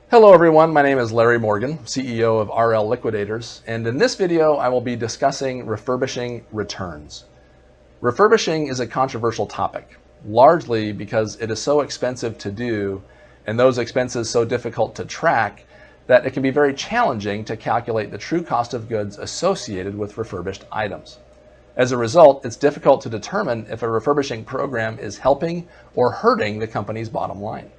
Hello everyone, my name is Larry Morgan, CEO of RL Liquidators, and in this video I will be discussing refurbishing returns. Refurbishing is a controversial topic, largely because it is so expensive to do and those expenses so difficult to track that it can be very challenging to calculate the true cost of goods associated with refurbished items. As a result, it's difficult to determine if a refurbishing program is helping or hurting the company's bottom line.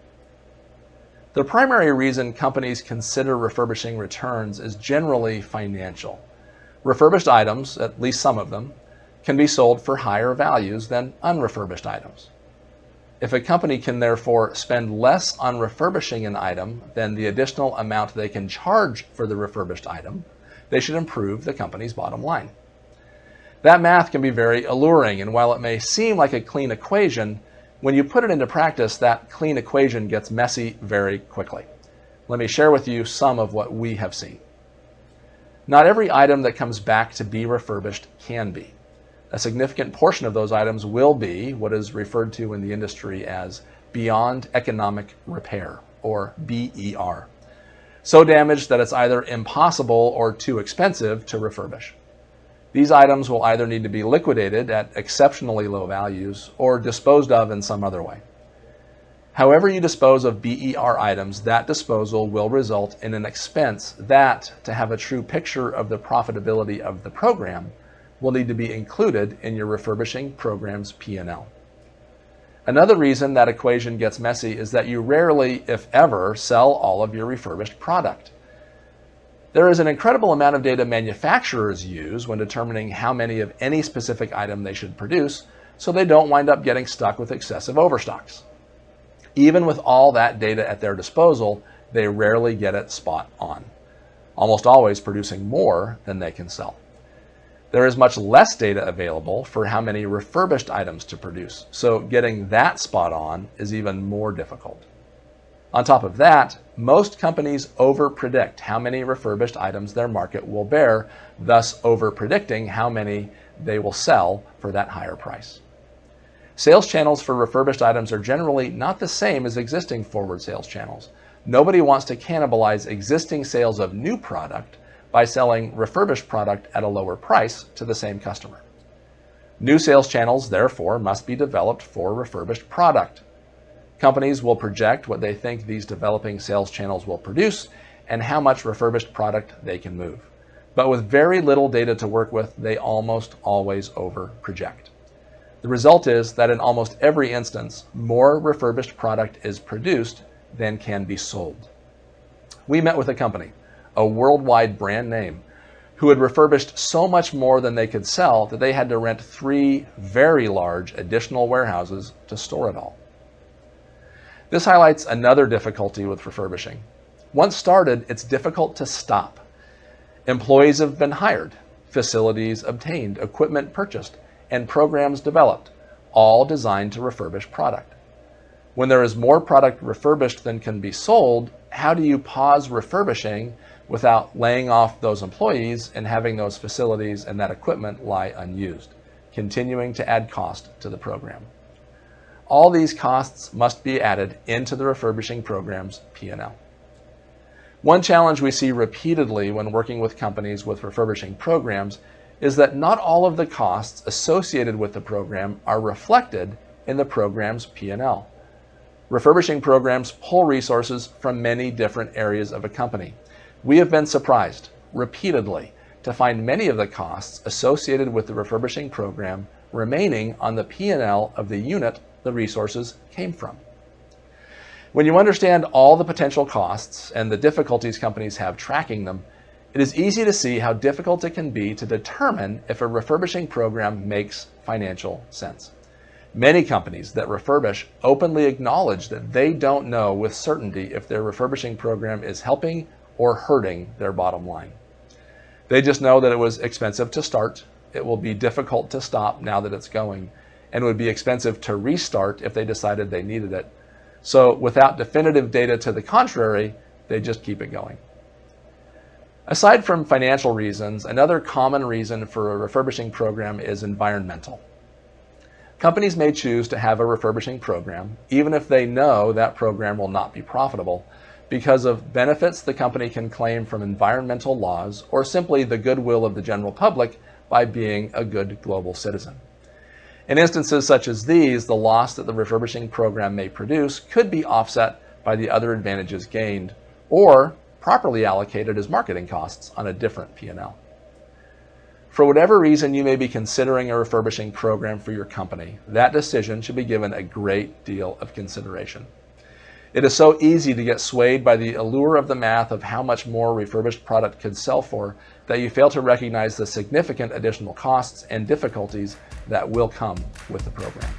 The primary reason companies consider refurbishing returns is generally financial. Refurbished items, at least some of them, can be sold for higher values than unrefurbished items. If a company can therefore spend less on refurbishing an item than the additional amount they can charge for the refurbished item, they should improve the company's bottom line. That math can be very alluring, and while it may seem like a clean equation, when you put it into practice, that clean equation gets messy very quickly. Let me share with you some of what we have seen. Not every item that comes back to be refurbished can be. A significant portion of those items will be what is referred to in the industry as beyond economic repair, or BER. So damaged that it's either impossible or too expensive to refurbish. These items will either need to be liquidated at exceptionally low values or disposed of in some other way. However you dispose of BER items, that disposal will result in an expense that, to have a true picture of the profitability of the program, will need to be included in your refurbishing program's P&L. Another reason that equation gets messy is that you rarely, if ever, sell all of your refurbished product. There is an incredible amount of data manufacturers use when determining how many of any specific item they should produce, so they don't wind up getting stuck with excessive overstocks. Even with all that data at their disposal, they rarely get it spot on, almost always producing more than they can sell. There is much less data available for how many refurbished items to produce, so getting that spot on is even more difficult. On top of that, most companies overpredict how many refurbished items their market will bear, thus overpredicting how many they will sell for that higher price. Sales channels for refurbished items are generally not the same as existing forward sales channels. Nobody wants to cannibalize existing sales of new product by selling refurbished product at a lower price to the same customer. New sales channels, therefore, must be developed for refurbished product. Companies will project what they think these developing sales channels will produce and how much refurbished product they can move. But with very little data to work with, they almost always over-project. The result is that in almost every instance, more refurbished product is produced than can be sold. We met with a company, a worldwide brand name, who had refurbished so much more than they could sell that they had to rent 3 very large additional warehouses to store it all. This highlights another difficulty with refurbishing. Once started, it's difficult to stop. Employees have been hired, facilities obtained, equipment purchased, and programs developed, all designed to refurbish product. When there is more product refurbished than can be sold, how do you pause refurbishing without laying off those employees and having those facilities and that equipment lie unused, continuing to add cost to the program? All these costs must be added into the refurbishing program's P&L. One challenge we see repeatedly when working with companies with refurbishing programs is that not all of the costs associated with the program are reflected in the program's P&L. Refurbishing programs pull resources from many different areas of a company. We have been surprised repeatedly to find many of the costs associated with the refurbishing program remaining on the P&L of the unit the resources came from. When you understand all the potential costs and the difficulties companies have tracking them, it is easy to see how difficult it can be to determine if a refurbishing program makes financial sense. Many companies that refurbish openly acknowledge that they don't know with certainty if their refurbishing program is helping or hurting their bottom line. They just know that it was expensive to start, it will be difficult to stop now that it's going, and would be expensive to restart if they decided they needed it. So without definitive data to the contrary, they just keep it going. Aside from financial reasons, another common reason for a refurbishing program is environmental. Companies may choose to have a refurbishing program, even if they know that program will not be profitable, because of benefits the company can claim from environmental laws or simply the goodwill of the general public by being a good global citizen. In instances such as these, the loss that the refurbishing program may produce could be offset by the other advantages gained or properly allocated as marketing costs on a different P&L. For whatever reason you may be considering a refurbishing program for your company, that decision should be given a great deal of consideration. It is so easy to get swayed by the allure of the math of how much more refurbished product could sell for that you fail to recognize the significant additional costs and difficulties that will come with the program.